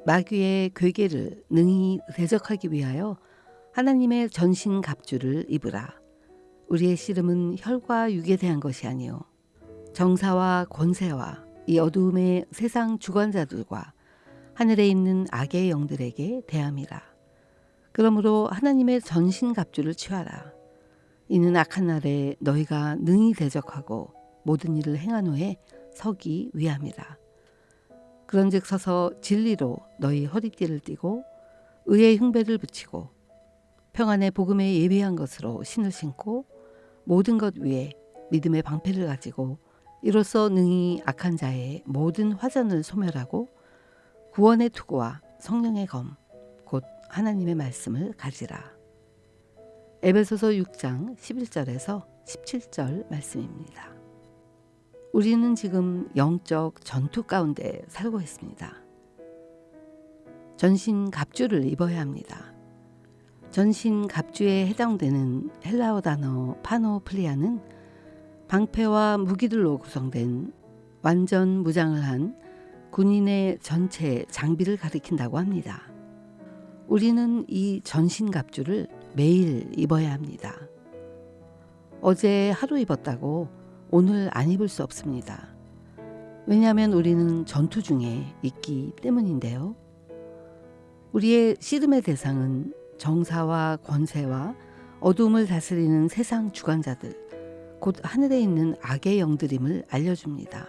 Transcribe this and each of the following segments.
마귀의 괴계를 능히 대적하기 위하여 하나님의 전신 갑주를 입으라. 우리의 씨름은 혈과 육에 대한 것이 아니요 정사와 권세와 이 어두움의 세상 주관자들과 하늘에 있는 악의 영들에게 대함이라. 그러므로 하나님의 전신 갑주를 취하라. 이는 악한 날에 너희가 능히 대적하고 모든 일을 행한 후에 서기 위함이라. 그런즉 서서 진리로 너희 허리띠를 띠고 의의 흉배를 붙이고 평안의 복음에 예비한 것으로 신을 신고 모든 것 위에 믿음의 방패를 가지고 이로써 능히 악한 자의 모든 화전을 소멸하고 구원의 투구와 성령의 검 곧 하나님의 말씀을 가지라. 에베소서 6장 11절에서 17절 말씀입니다. 우리는 지금 영적 전투 가운데 살고 있습니다. 전신 갑주를 입어야 합니다. 전신 갑주에 해당되는 헬라어 단어 파노플리아는 방패와 무기들로 구성된 완전 무장을 한 군인의 전체 장비를 가리킨다고 합니다. 우리는 이 전신 갑주를 매일 입어야 합니다. 어제 하루 입었다고 오늘 안 입을 수 없습니다. 왜냐하면 우리는 전투 중에 있기 때문인데요. 우리의 씨름의 대상은 정사와 권세와 어둠을 다스리는 세상 주관자들, 곧 하늘에 있는 악의 영들임을 알려줍니다.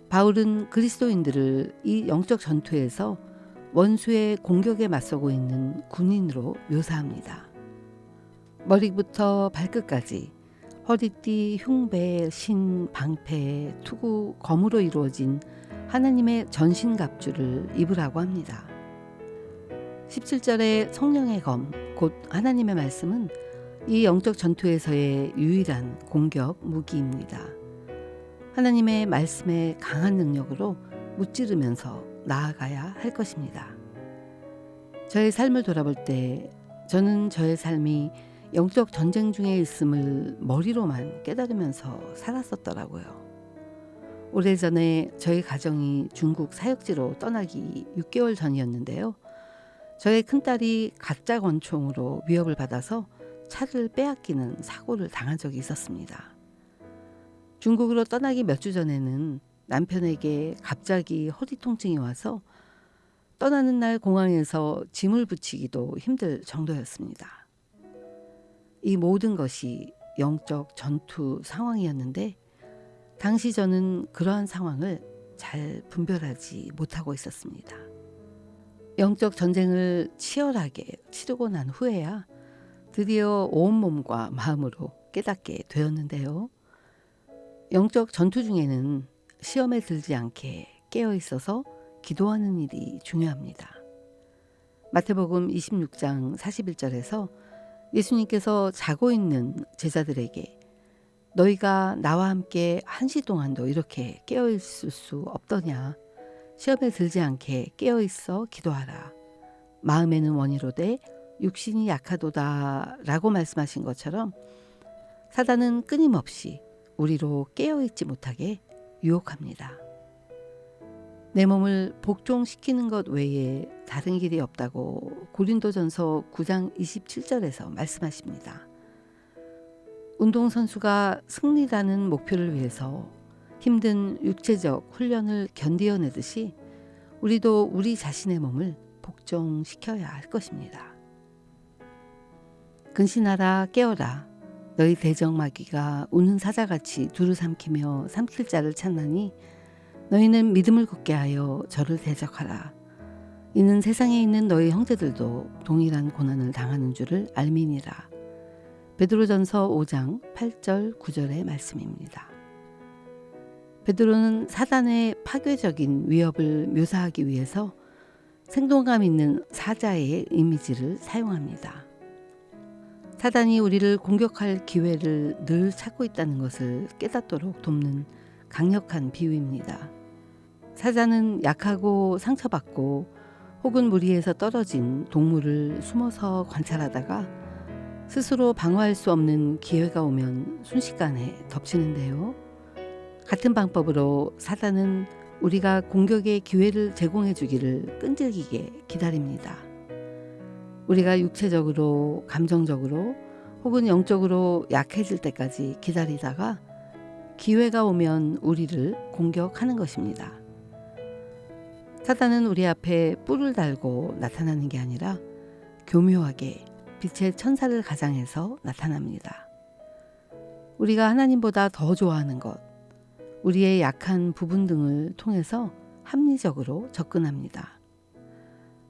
바울은 그리스도인들을 이 영적 전투에서 원수의 공격에 맞서고 있는 군인으로 묘사합니다. 머리부터 발끝까지 허리띠, 흉배, 신, 방패, 투구, 검으로 이루어진 하나님의 전신갑주를 입으라고 합니다. 17절의 성령의 검, 곧 하나님의 말씀은 이 영적 전투에서의 유일한 공격 무기입니다. 하나님의 말씀의 강한 능력으로 무찌르면서 나아가야 할 것입니다. 저의 삶을 돌아볼 때 저는 저의 삶이 영적 전쟁 중에 있음을 머리로만 깨달으면서 살았었더라고요. 오래전에 저희 가정이 중국 사역지로 떠나기 6개월 전이었는데요. 저의 큰딸이 가짜 권총으로 위협을 받아서 차를 빼앗기는 사고를 당한 적이 있었습니다. 중국으로 떠나기 몇 주 전에는 남편에게 갑자기 허리 통증이 와서 떠나는 날 공항에서 짐을 붙이기도 힘들 정도였습니다. 이 모든 것이 영적 전투 상황이었는데 당시 저는 그러한 상황을 잘 분별하지 못하고 있었습니다. 영적 전쟁을 치열하게 치르고 난 후에야 드디어 온몸과 마음으로 깨닫게 되었는데요. 영적 전투 중에는 시험에 들지 않게 깨어 있어서 기도하는 일이 중요합니다. 마태복음 26장 41절에서 예수님께서 자고 있는 제자들에게 너희가 나와 함께 1시 동안도 이렇게 깨어 있을 수 없더냐. 시험에 들지 않게 깨어 있어 기도하라. 마음에는 원이로되 육신이 약하도다 라고 말씀하신 것처럼 사단은 끊임없이 우리로 깨어있지 못하게 유혹합니다. 내 몸을 복종시키는 것 외에 다른 길이 없다고 고린도전서 9장 27절에서 말씀하십니다. 운동선수가 승리라는 목표를 위해서 힘든 육체적 훈련을 견디어내듯이 우리도 우리 자신의 몸을 복종시켜야 할 것입니다. 근신하라 깨어라. 너희 대적마귀가 우는 사자같이 두루 삼키며 삼킬 자를 찾나니 너희는 믿음을 굳게 하여 저를 대적하라. 이는 세상에 있는 너희 형제들도 동일한 고난을 당하는 줄을 알미니라. 베드로전서 5장 8절 9절의 말씀입니다. 베드로는 사단의 파괴적인 위협을 묘사하기 위해서 생동감 있는 사자의 이미지를 사용합니다. 사단이 우리를 공격할 기회를 늘 찾고 있다는 것을 깨닫도록 돕는 강력한 비유입니다. 사자는 약하고 상처받고 혹은 무리에서 떨어진 동물을 숨어서 관찰하다가 스스로 방어할 수 없는 기회가 오면 순식간에 덮치는데요. 같은 방법으로 사단은 우리가 공격의 기회를 제공해 주기를 끈질기게 기다립니다. 우리가 육체적으로, 감정적으로 혹은 영적으로 약해질 때까지 기다리다가 기회가 오면 우리를 공격하는 것입니다. 사단은 우리 앞에 뿔을 달고 나타나는 게 아니라 교묘하게 빛의 천사를 가장해서 나타납니다. 우리가 하나님보다 더 좋아하는 것, 우리의 약한 부분 등을 통해서 합리적으로 접근합니다.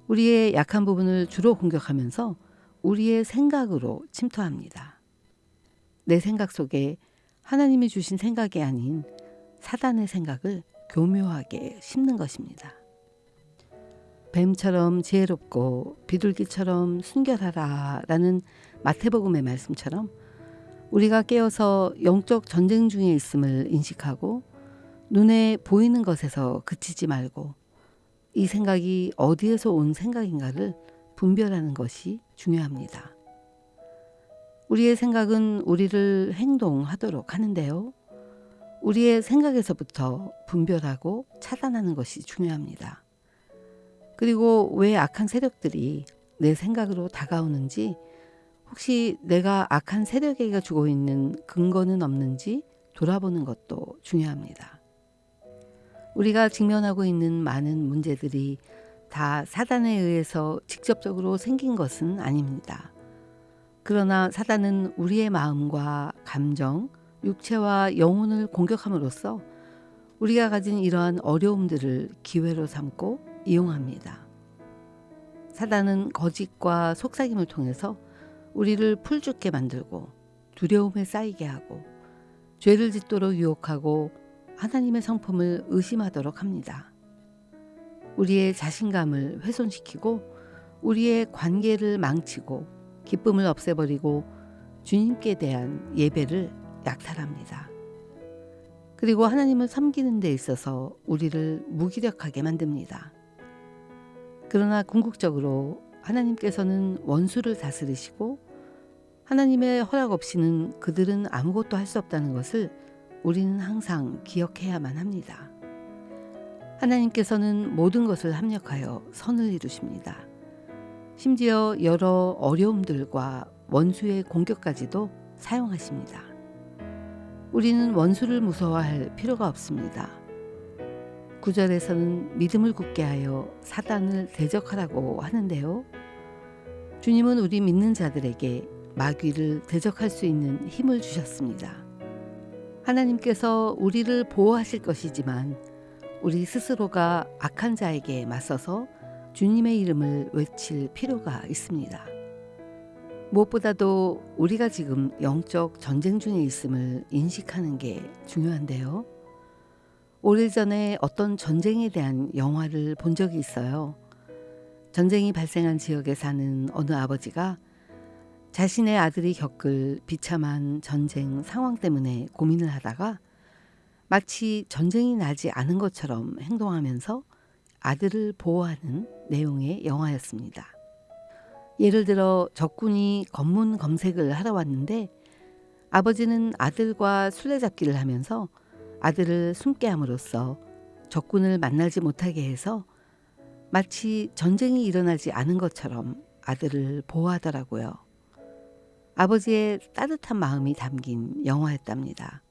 우리의 약한 부분을 주로 공격하면서 우리의 생각으로 침투합니다. 내 생각 속에 하나님이 주신 생각이 아닌 사단의 생각을 교묘하게 심는 것입니다. 뱀처럼 지혜롭고 비둘기처럼 순결하라 라는 마태복음의 말씀처럼 우리가 깨어서 영적 전쟁 중에 있음을 인식하고 눈에 보이는 것에서 그치지 말고 이 생각이 어디에서 온 생각인가를 분별하는 것이 중요합니다. 우리의 생각은 우리를 행동하도록 하는데요. 우리의 생각에서부터 분별하고 차단하는 것이 중요합니다. 그리고 왜 악한 세력들이 내 생각으로 다가오는지, 혹시 내가 악한 세력에게 주고 있는 근거는 없는지 돌아보는 것도 중요합니다. 우리가 직면하고 있는 많은 문제들이 다 사단에 의해서 직접적으로 생긴 것은 아닙니다. 그러나 사단은 우리의 마음과 감정, 육체와 영혼을 공격함으로써 우리가 가진 이러한 어려움들을 기회로 삼고 이용합니다. 사단은 거짓과 속삭임을 통해서 우리를 풀죽게 만들고 두려움에 쌓이게 하고 죄를 짓도록 유혹하고 하나님의 성품을 의심하도록 합니다. 우리의 자신감을 훼손시키고 우리의 관계를 망치고 기쁨을 없애버리고 주님께 대한 예배를 약탈합니다. 그리고 하나님을 섬기는 데 있어서 우리를 무기력하게 만듭니다. 그러나 궁극적으로 하나님께서는 원수를 다스리시고 하나님의 허락 없이는 그들은 아무것도 할 수 없다는 것을 우리는 항상 기억해야만 합니다. 하나님께서는 모든 것을 합력하여 선을 이루십니다. 심지어 여러 어려움들과 원수의 공격까지도 사용하십니다. 우리는 원수를 무서워할 필요가 없습니다. 9절에서는 믿음을 굳게 하여 사단을 대적하라고 하는데요. 주님은 우리 믿는 자들에게 마귀를 대적할 수 있는 힘을 주셨습니다. 하나님께서 우리를 보호하실 것이지만 우리 스스로가 악한 자에게 맞서서 주님의 이름을 외칠 필요가 있습니다. 무엇보다도 우리가 지금 영적 전쟁 중에 있음을 인식하는 게 중요한데요. 오래전에 어떤 전쟁에 대한 영화를 본 적이 있어요. 전쟁이 발생한 지역에 사는 어느 아버지가 자신의 아들이 겪을 비참한 전쟁 상황 때문에 고민을 하다가 마치 전쟁이 나지 않은 것처럼 행동하면서 아들을 보호하는 내용의 영화였습니다. 예를 들어 적군이 검문 검색을 하러 왔는데 아버지는 아들과 술래잡기를 하면서 아들을 숨게 함으로써 적군을 만나지 못하게 해서 마치 전쟁이 일어나지 않은 것처럼 아들을 보호하더라고요. 아버지의 따뜻한 마음이 담긴 영화였답니다.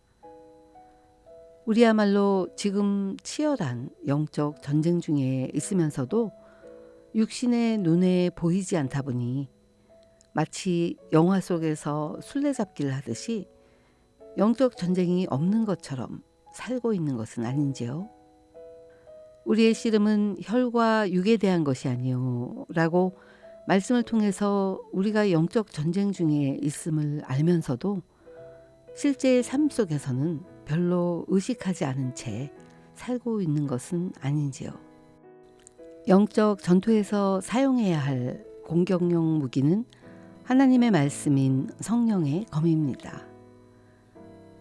우리야말로 지금 치열한 영적 전쟁 중에 있으면서도 육신의 눈에 보이지 않다 보니 마치 영화 속에서 술래잡기를 하듯이 영적 전쟁이 없는 것처럼 살고 있는 것은 아닌지요. 우리의 씨름은 혈과 육에 대한 것이 아니요 라고 말씀을 통해서 우리가 영적 전쟁 중에 있음을 알면서도 실제의 삶 속에서는 별로 의식하지 않은 채 살고 있는 것은 아닌지요. 영적 전투에서 사용해야 할 공격용 무기는 하나님의 말씀인 성령의 검입니다.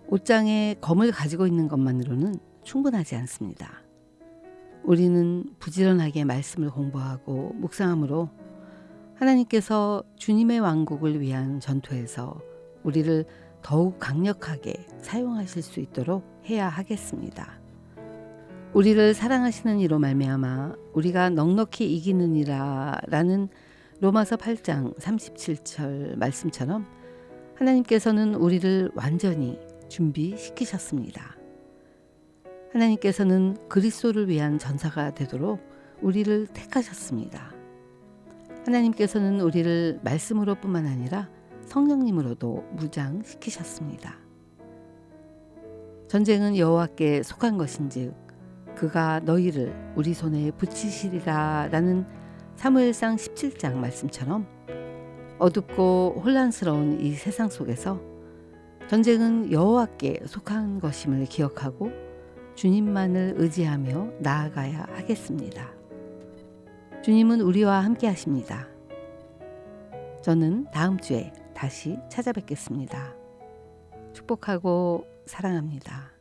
옷장에 검을 가지고 있는 것만으로는 충분하지 않습니다. 우리는 부지런하게 말씀을 공부하고 묵상함으로 하나님께서 주님의 왕국을 위한 전투에서 우리를 더욱 강력하게 사용하실 수 있도록 해야 하겠습니다. 우리를 사랑하시는 이로 말미암아 우리가 넉넉히 이기느니라 라는 로마서 8장 37절 말씀처럼 하나님께서는 우리를 완전히 준비시키셨습니다. 하나님께서는 그리스도를 위한 전사가 되도록 우리를 택하셨습니다. 하나님께서는 우리를 말씀으로 뿐만 아니라 성령님으로도 무장시키셨습니다. 전쟁은 여호와께 속한 것인즉 그가 너희를 우리 손에 붙이시리라 라는 사무엘상 17장 말씀처럼 어둡고 혼란스러운 이 세상 속에서 전쟁은 여호와께 속한 것임을 기억하고 주님만을 의지하며 나아가야 하겠습니다. 주님은 우리와 함께 하십니다. 저는 다음 주에 다시 찾아뵙겠습니다. 축복하고 사랑합니다.